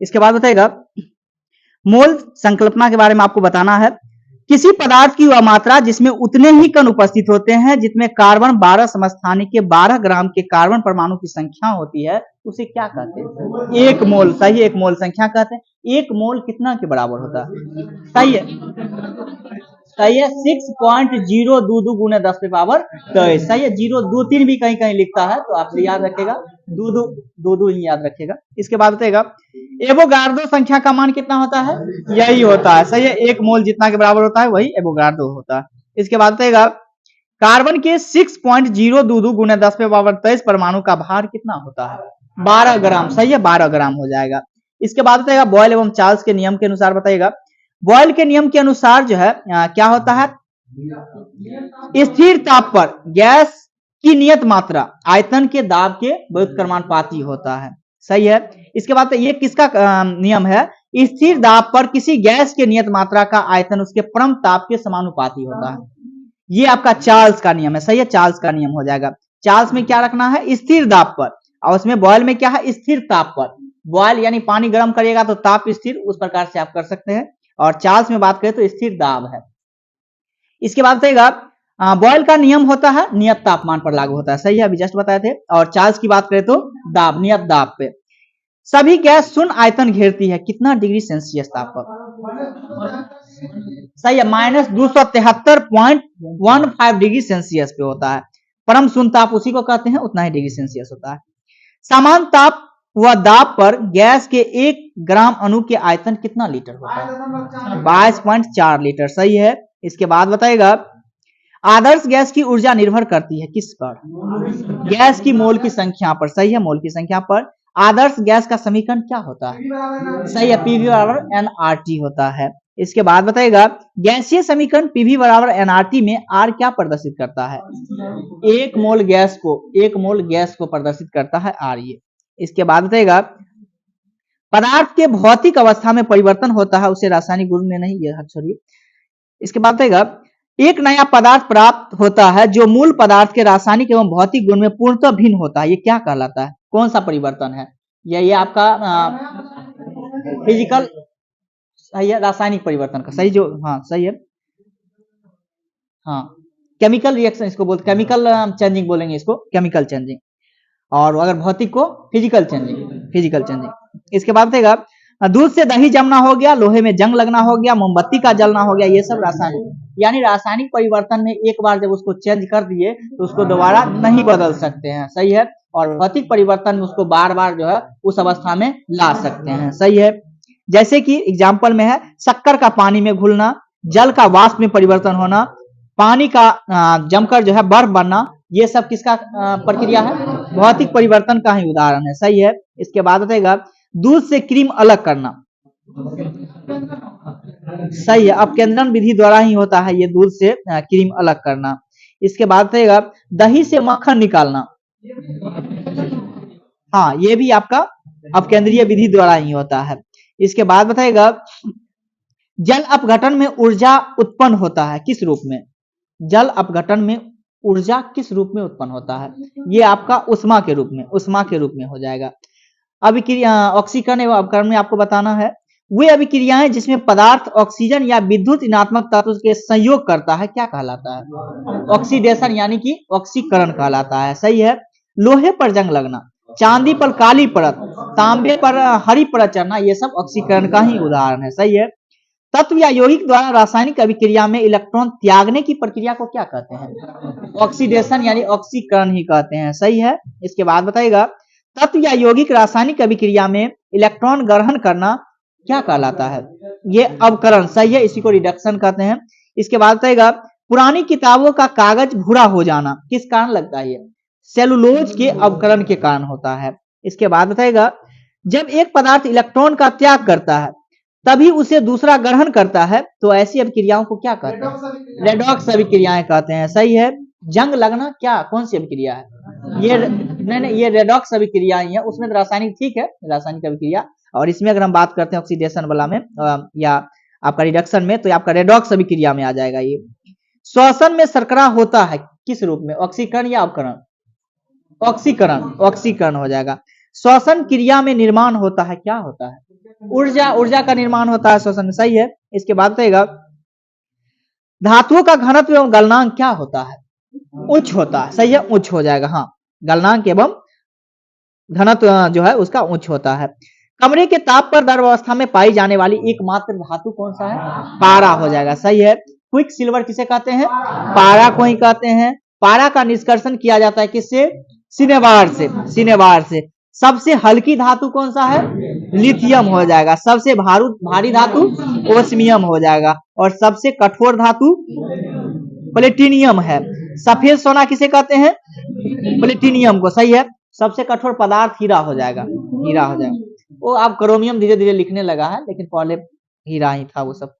इसके बाद बताएगा मोल संकल्पना के बारे में आपको बताना है। किसी पदार्थ की वह मात्रा जिसमें उतने ही कण उपस्थित होते हैं जितने कार्बन 12 समस्थानिक के 12 ग्राम के कार्बन परमाणु की संख्या होती है, उसे क्या कहते हैं? एक मोल। सही है, एक मोल संख्या कहते हैं। एक मोल कितना के बराबर होता है? सही है, सही है 6.022 गुने 10 पे पावर 23। सही है, 023 भी कहीं कहीं लिखता है तो आपसे याद रखेगा, दो ही याद रखेगा। इसके बाद बताएगा एवोगाड्रो संख्या का मान कितना होता है? यही होता है। सही है, एक मोल जितना के बराबर होता है वही एवोगाड्रो होता है। इसके बाद बताएगा कार्बन के 6.022 गुने 10 पे पावर 23 परमाणु का भार कितना होता है? 12 ग्राम। सही है, 12 ग्राम हो जाएगा। इसके बाद बताएगा बॉयल एवं चार्ल्स के नियम के अनुसार बताएगा। बॉयल के नियम के अनुसार जो है क्या होता है? स्थिर ताप पर गैस की नियत मात्रा आयतन के दाब के व्युत्क्रमानुपाती होता है। सही है। इसके बाद ये किसका नियम है? स्थिर दाब पर किसी गैस के नियत मात्रा का आयतन उसके परम ताप के समानुपाती होता है। ये आपका चार्ल्स का नियम है। सही है, चार्ल्स का नियम हो जाएगा। चार्ल्स में क्या रखना है? स्थिर दाब पर, और उसमें बॉयल में क्या है? स्थिर ताप पर। बॉयल यानी पानी गर्म करिएगा तो ताप स्थिर, उस प्रकार से आप कर सकते हैं। और चार्ल्स में बात करें तो स्थिर दाब है। इसके बाद बताएगा बॉयल का नियम होता है नियत तापमान पर लागू होता है। सही है, अभी जस्ट बताए थे। और चार्ल्स की बात करें तो दाब, नियत दाब पे। सभी गैस शून्य आयतन घेरती है कितना डिग्री सेल्सियस ताप पर? सही है, -273.15 डिग्री सेल्सियस पे होता है। परम शून्य ताप उसी को कहते हैं, उतना ही डिग्री सेल्सियस होता है। समान ताप व दाब पर गैस के 1 ग्राम अणु के आयतन कितना लीटर होता है? 22.4 लीटर। सही है। इसके बाद बताएगा आदर्श गैस की ऊर्जा निर्भर करती है किस पर? गैस की मोल की संख्या पर। सही है, मोल की संख्या पर। आदर्श गैस का समीकरण क्या होता है? सही है, पीवी बराबर nRT होता है। इसके बाद बताएगा गैसीय समीकरण पीवी बराबर nRT में R क्या प्रदर्शित करता है? एक मोल गैस को प्रदर्शित करता है R ये। इसके बाद बताएगा पदार्थ के भौतिक अवस्था में परिवर्तन होता है, उसे रासायनिक गुण में नहीं, ये छोड़िए। इसके बाद बताएगा एक नया पदार्थ प्राप्त होता है जो मूल पदार्थ के रासायनिक एवं भौतिक गुण में पूर्णतः भिन्न होता है, ये क्या कहलाता है? कौन सा परिवर्तन है? ये आपका फिजिकल, सही है, रासायनिक परिवर्तन का। सही जो, हाँ सही है, हाँ केमिकल रिएक्शन इसको बोलते, केमिकल चेंजिंग बोलेंगे इसको, केमिकल चेंजिंग। और अगर भौतिक को फिजिकल चेंजिंग। इसके बाद बताएगा दूध से दही जमना हो गया, लोहे में जंग लगना हो गया, मोमबत्ती का जलना हो गया, ये सब रासायनिक, यानी रासायनिक परिवर्तन में एक बार जब उसको चेंज कर दिए तो उसको दोबारा नहीं बदल सकते हैं। सही है। और भौतिक परिवर्तन में उसको बार बार जो है उस अवस्था में ला सकते हैं। सही है। जैसे कि एग्जाम्पल में है शक्कर का पानी में घुलना, जल का वाष्प में परिवर्तन होना, पानी का जमकर जो है बर्फ बनना, ये सब किसका प्रक्रिया है? भौतिक परिवर्तन का ही उदाहरण है। सही है। इसके बाद बताएगा दूध से क्रीम अलग करना। सही है, अपकेंद्रण विधि द्वारा ही होता है ये दूध से क्रीम अलग करना। इसके बाद बताएगा दही से मक्खन निकालना, हाँ ये भी आपका अपकेंद्रीय विधि द्वारा ही होता है। इसके बाद बताएगा जल अपघटन में ऊर्जा उत्पन्न होता है किस रूप में? जल अपघटन में ऊर्जा किस रूप में उत्पन्न होता है? ये आपका उष्मा के रूप में हो जाएगा। अभिक्रिया ऑक्सीकरण एवं अपघटन में आपको बताना है वे अभिक्रियाएं जिसमें पदार्थ ऑक्सीजन या विद्युत ऋणात्मक तत्व के संयोग करता है क्या कहलाता है? ऑक्सीडेशन यानी कि ऑक्सीकरण कहलाता है। सही है। लोहे पर जंग लगना, चांदी पर काली परत, तांबे पर हरी परत चढ़ना, ये सब ऑक्सीकरण का ही उदाहरण है। सही है। तत्व या यौगिक द्वारा रासायनिक अभिक्रिया में इलेक्ट्रॉन त्यागने की प्रक्रिया को क्या कहते हैं? ऑक्सीडेशन यानी ऑक्सीकरण ही कहते हैं। सही है। इसके बाद बताएगा तत्व या यौगिक रासायनिक अभिक्रिया में इलेक्ट्रॉन ग्रहण करना क्या कहलाता है? ये अवकरण। सही है, इसी को रिडक्शन कहते हैं। इसके बाद बताएगा पुरानी किताबों का कागज भूरा हो जाना किस कारण लगता है? सेलुलोज के अवकरण के कारण होता है। इसके बाद बताएगा जब एक पदार्थ इलेक्ट्रॉन का त्याग करता है तभी उसे दूसरा ग्रहण करता है तो ऐसी अभिक्रियाओं को क्या कहते हैं? रेडॉक्स अभिक्रियाएं कहते हैं। सही है। जंग लगना क्या, कौन सी अभिक्रिया है? ये नहीं, ये रेडॉक्स अभिक्रिया ही है। उसमें तो रासायनिक ठीक है, रासायनिक अभिक्रिया, और इसमें अगर हम बात करते हैं ऑक्सीडेशन वाला में या आपका रिडक्शन में तो आपका रेडॉक्स अभिक्रिया में आ जाएगा। ये श्वसन में शर्करा होता है किस रूप में? ऑक्सीकरण या अवकरण? ऑक्सीकरण हो जाएगा। श्वसन क्रिया में निर्माण होता है, क्या होता है? ऊर्जा, ऊर्जा का निर्माण होता है श्वसन में, सही है। इसके बाद बताइएगा धातुओं का घनत्व एवं गलनांक क्या होता है? उच्च होता है, सही है, उच्च हो जाएगा। हाँ, गलनांक एवं घनत्व जो है उसका उच्च होता है। कमरे के ताप पर द्रव अवस्था में पाई जाने वाली एकमात्र धातु कौन सा है? पारा हो जाएगा, सही है। क्विक सिल्वर किसे कहते हैं? पारा को ही कहते हैं। पारा का निष्कर्षण किया जाता है किससे? सिनेबार से, सिनेबार से। सबसे हल्की धातु कौन सा है? लिथियम हो जाएगा। सबसे भारी धातु ओस्मियम हो जाएगा। और सबसे कठोर धातु प्लेटिनियम है। सफेद सोना किसे कहते हैं? प्लेटिनियम को, सही है। सबसे कठोर पदार्थ हीरा हो जाएगा, हीरा हो जाएगा। वो अब क्रोमियम धीरे धीरे लिखने लगा है, लेकिन पहले हीरा ही था वो सब।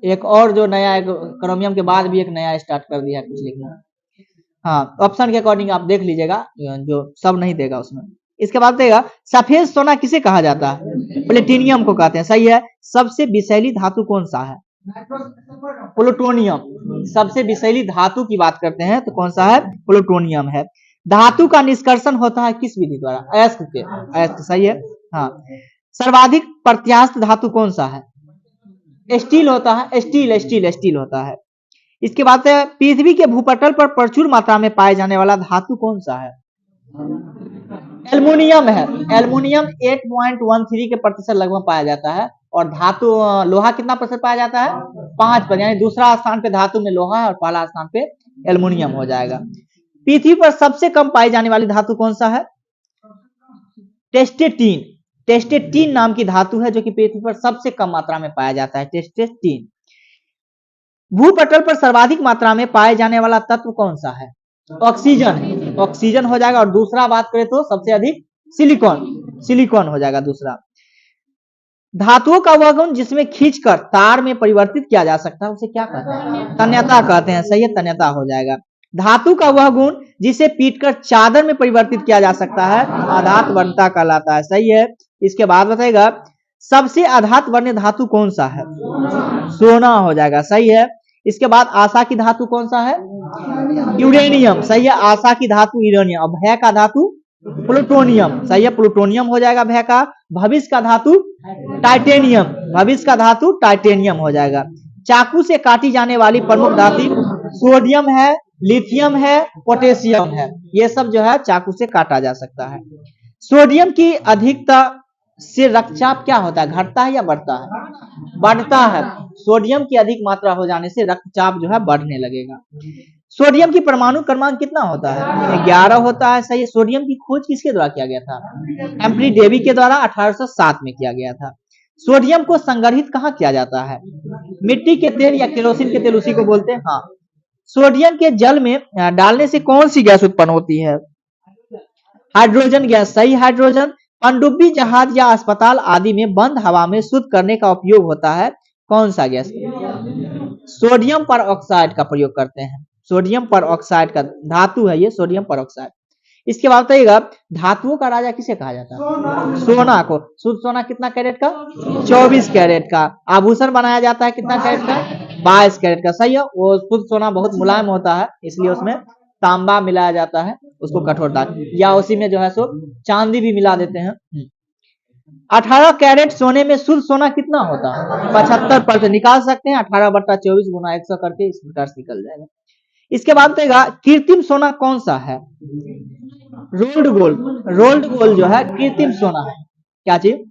एक और जो नया, एक क्रोमियम के बाद भी एक नया स्टार्ट कर दिया कुछ लिखना। हाँ, ऑप्शन के अकॉर्डिंग आप देख लीजिएगा, जो सब नहीं देगा उसमें। इसके बाद देगा सफेद सोना किसे कहा जाता है? प्लेटिनियम को कहते हैं, सही है। सबसे विषैली धातु कौन सा है? प्लूटोनियम। सबसे विषैली धातु की बात करते हैं तो कौन सा है? प्लूटोनियम है। धातु का निष्कर्षण होता है किस विधि द्वारा? अयस्क के, अयस्क, सही है। हाँ, सर्वाधिक प्रत्यास्थ धातु कौन सा है? स्टील होता है, स्टील, स्टील, स्टील होता है। इसके बाद से पृथ्वी के भूपटल पर प्रचुर मात्रा में पाए जाने वाला धातु कौन सा है? एल्युमिनियम है। एल्युमिनियम 8.13 के प्रतिशत लगभग पाया जाता है। और धातु लोहा कितना प्रतिशत पाया जाता है? 5%, यानी दूसरा स्थान पे धातु में लोहा है और पहला स्थान पे एल्युमिनियम हो जाएगा। पृथ्वी पर सबसे कम पाई जाने वाली धातु कौन सा है? टेस्टेटीन। टेस्टेटीन नाम की धातु है जो कि पृथ्वी पर सबसे कम मात्रा में पाया जाता है, टेस्टेटीन। भूपटल पर सर्वाधिक मात्रा में पाए जाने वाला तत्व कौन सा है? ऑक्सीजन, ऑक्सीजन हो जाएगा। और दूसरा बात करें तो सबसे अधिक सिलिकॉन, सिलिकॉन हो जाएगा दूसरा। धातुओं का वह गुण जिसमें खींचकर तार में परिवर्तित किया जा सकता है उसे क्या कहते हैं? तन्यता कहते हैं, सही है, तन्यता हो जाएगा। धातु का वह गुण जिसे पीटकर चादर में परिवर्तित किया जा सकता है आधात वर्णता कहलाता है, सही है। इसके बाद बताएगा सबसे आधात वर्ण्य धातु कौन सा है? सोना हो जाएगा, सही है। इसके बाद आशा की धातु कौन सा है? यूरेनियम, सही है। आशा की धातु यूरेनियम। और भय का धातु प्लूटोनियम, सही है, प्लूटोनियम हो जाएगा भय का। भविष्य का धातु टाइटेनियम, भविष्य का धातु टाइटेनियम हो जाएगा। चाकू से काटी जाने वाली प्रमुख धातु सोडियम है, लिथियम है, पोटेशियम है। ये सब जो है चाकू से काटा जा सकता है। सोडियम की अधिकता से रक्तचाप क्या होता है? घटता है या बढ़ता है? बढ़ता है। सोडियम की अधिक मात्रा हो जाने से रक्तचाप जो है बढ़ने लगेगा। सोडियम की परमाणु क्रमांक कितना होता है? 11 होता है, सही है। सोडियम की खोज किसके द्वारा किया गया था? एम्प्री डेवी के द्वारा 1807 में किया गया था। सोडियम को संग्रहित कहाँ किया जाता है? मिट्टी के तेल या केरोसिन के तेल, उसी को बोलते हैं। हाँ, सोडियम के जल में डालने से कौन सी गैस उत्पन्न होती है? हाइड्रोजन गैस, सही, हाइड्रोजन। पनडुब्बी जहाज या अस्पताल आदि में बंद हवा में शुद्ध करने का उपयोग होता है कौन सा गैस? सोडियम पर ऑक्साइड का प्रयोग करते हैं। सोडियम पर ऑक्साइड का धातु है ये, सोडियम पर ऑक्साइड। इसके बाद बताइएगा धातुओं का राजा किसे कहा जाता है? सोना को। शुद्ध सोना कितना कैरेट का? 24 कैरेट का। आभूषण बनाया जाता है कितना कैरेट का? 22 कैरेट का, सही है। वो शुद्ध सोना बहुत मुलायम होता है, इसलिए उसमें तांबा मिलाया जाता है उसको कठोरता, या उसी में जो है सो चांदी भी मिला देते हैं। 18 कैरेट सोने में शुद्ध सोना कितना होता है? 75%। निकाल सकते हैं 18/24 गुना 100 करके, इस प्रकार से निकल जाएगा। इसके बाद बताएगा कृत्रिम सोना कौन सा है? Rolled gold. रोल्ड गोल्ड जो है कृत्रिम सोना है। क्या चीज?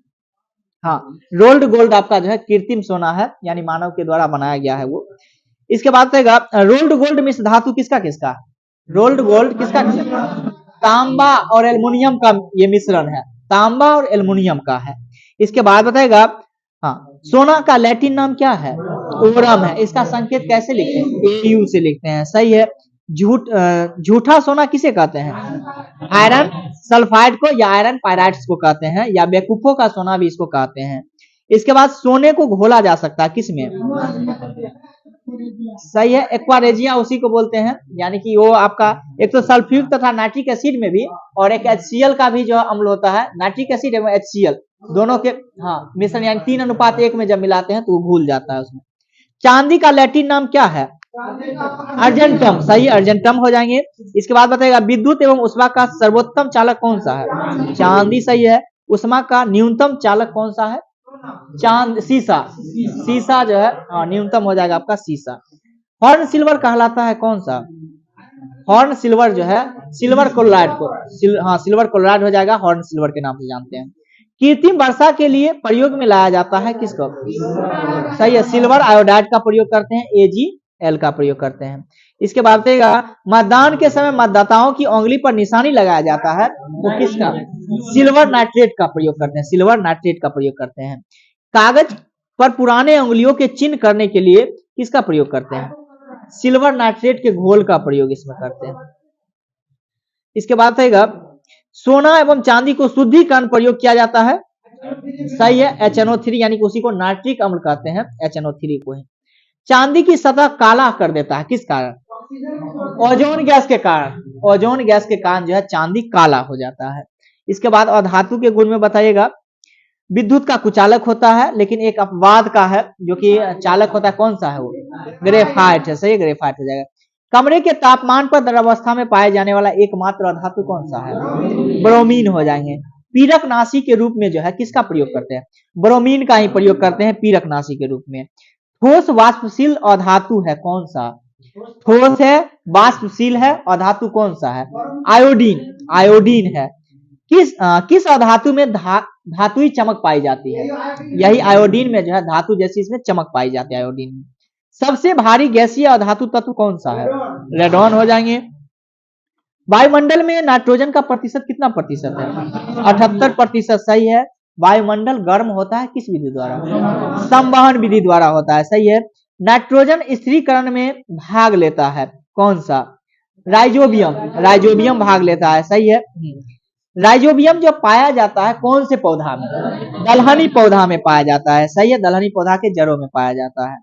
हाँ, रोल्ड गोल्ड आपका जो है कृत्रिम सोना है, यानी मानव के द्वारा बनाया गया है वो। इसके बाद बताएगा रोल्ड गोल्ड मिश्र धातु किसका किसका? रोल्ड गोल्ड किसका किसका? तांबा और एल्युमिनियम का ये मिश्रण है, तांबा और एल्युमिनियम का है। इसके बाद बताएगा हाँ, सोना का लैटिन नाम क्या है? ओरम है। इसका संकेत कैसे लिखते हैं? AU से लिखते हैं, सही है। झूठा सोना किसे कहते हैं? आयरन सल्फाइड को या आयरन पायराइड्स को कहते हैं, या बेवकूफों का सोना भी इसको कहते हैं। इसके बाद सोने को घोला जा सकता है किसमें? सही है, एक्वारेजिया उसी को बोलते हैं, यानी कि वो आपका एक तो सल्फ्यूरिक तथा नाइट्रिक एसिड में भी, और एक HCl का भी जो अम्ल होता है, नाइट्रिक एसिड एवं HCl दोनों के हाँ मिश्रण, यानी 3:1 में जब मिलाते हैं तो वो घुल जाता है उसमें। चांदी का लैटिन नाम क्या है? अर्जेंटम, सही, अर्जेंटम हो जाएंगे। इसके बाद बताएगा विद्युत एवं उष्मा का सर्वोत्तम चालक कौन सा है? चांदी, सही है। उष्मा का न्यूनतम चालक कौन सा है? चांद, सीसा, सीसा जो है न्यूनतम हो जाएगा आपका सीसा। हॉर्न सिल्वर कहलाता है कौन सा? हॉर्न सिल्वर जो है सिल्वर क्लोराइड को हाँ सिल्वर क्लोराइड हो जाएगा, हॉर्न सिल्वर के नाम से जानते हैं। कृत्रिम वर्षा के लिए प्रयोग में लाया जाता है किसको? सही है, सिल्वर आयोडाइड का प्रयोग करते हैं, AgL का प्रयोग करते हैं। इसके बाद देगा मतदान के समय मतदाताओं की उंगली पर निशानी लगाया जाता है, वो किसका? सिल्वर नाइट्रेट का प्रयोग करते हैं, सिल्वर नाइट्रेट का प्रयोग करते हैं। कागज पर पुराने उंगलियों के चिन्ह करने के लिए किसका प्रयोग करते हैं? सिल्वर नाइट्रेट के घोल का प्रयोग इसमें करते हैं। इसके बाद रहेगा सोना एवं चांदी को शुद्धिकरण प्रयोग किया जाता है, सही है, HNO3 यानी कि उसी को नाइट्रिक अम्ल कहते हैं, HNO3 को ही। चांदी की सतह काला कर देता है किस कारण? ओजोन गैस के कारण, ओजोन गैस के कारण जो है चांदी काला हो जाता है। इसके बाद अधातु के गुण में बताइएगा विद्युत का कुचालक होता है, लेकिन एक अपवाद का है जो कि चालक होता है, कौन सा है वो? ग्रेफाइट है, सही, ग्रेफाइट हो जाएगा। कमरे के तापमान पर द्रवावस्था में पाए जाने वाला एकमात्र अधातु कौन सा है? ब्रोमीन हो जाएंगे। पीरक नाशी के रूप में जो है किसका प्रयोग करते हैं? ब्रोमीन का ही प्रयोग करते हैं पीरक नाशी के रूप में। ठोस वाष्पशील अधातु है कौन सा? ठोस है, वाष्पशील है, अधातु कौन सा है? आयोडीन, आयोडीन है। किस अधातु में धातुई चमक पाई जाती है? यही आयोडीन में जो है धातु जैसी इसमें चमक पाई जाती है आयोडीन में। सबसे भारी गैसीय अधातु तत्व कौन सा है? रेडॉन हो जाएंगे। वायुमंडल में नाइट्रोजन का प्रतिशत कितना प्रतिशत है? 78%, सही है। वायुमंडल गर्म होता है किस विधि द्वारा? संवहन विधि द्वारा होता है, सही है। नाइट्रोजन स्थिरीकरण में भाग लेता है कौन सा? राइजोबियम, राइजोबियम भाग लेता है, सही है। राइजोबियम जो पाया जाता है कौन से पौधा में? दलहनी पौधा में पाया जाता है, सही है, दलहनी पौधा के जड़ों में पाया जाता है।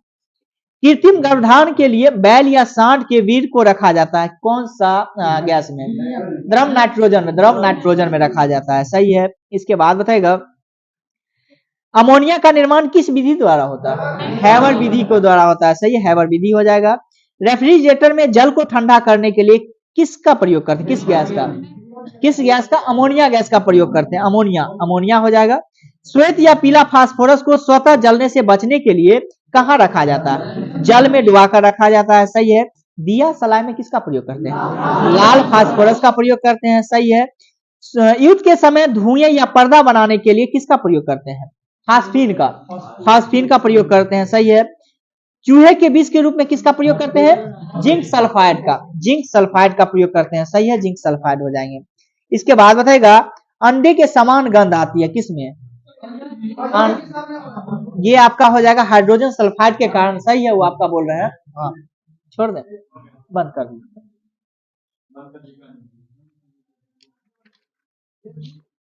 कृत्रिम गर्भधारण के लिए बैल या सांड के वीर्य को रखा जाता है कौन सा गैस में? द्रव नाइट्रोजन में, द्रव नाइट्रोजन में रखा जाता है, सही है। इसके बाद बताएगा अमोनिया का निर्माण किस विधि द्वारा होता है? हैवर विधि को द्वारा होता है, सही है, हैवर विधि हो जाएगा। रेफ्रिजरेटर में जल को ठंडा करने के लिए किसका प्रयोग करते हैं? किस गैस का? किस गैस का? अमोनिया गैस का प्रयोग करते हैं, अमोनिया, अमोनिया हो जाएगा। श्वेत या पीला फास्फोरस को स्वतः जलने से बचने के लिए कहाँ रखा जाता है? जल में डुबाकर रखा जाता है, सही है। दिया सलाई में किसका प्रयोग करते हैं? लाल फास्फोरस का प्रयोग करते हैं, सही है। युद्ध के समय धुएं या पर्दा बनाने के लिए किसका प्रयोग करते हैं? फास्फीन का, फास्फीन का प्रयोग करते हैं, सही है। चूहे के विष के रूप में किसका प्रयोग करते हैं? जिंक सल्फाइड का, जिंक सल्फाइड का प्रयोग करते हैं, सही है, जिंक सल्फाइड हो जाएंगे। इसके बाद बताएगा अंडे के समान गंध आती है किसमें? ये आपका हो जाएगा हाइड्रोजन सल्फाइड के कारण, सही है, वो आपका बोल रहे हैं। हाँ, छोड़ दे, बंद कर दीजिए।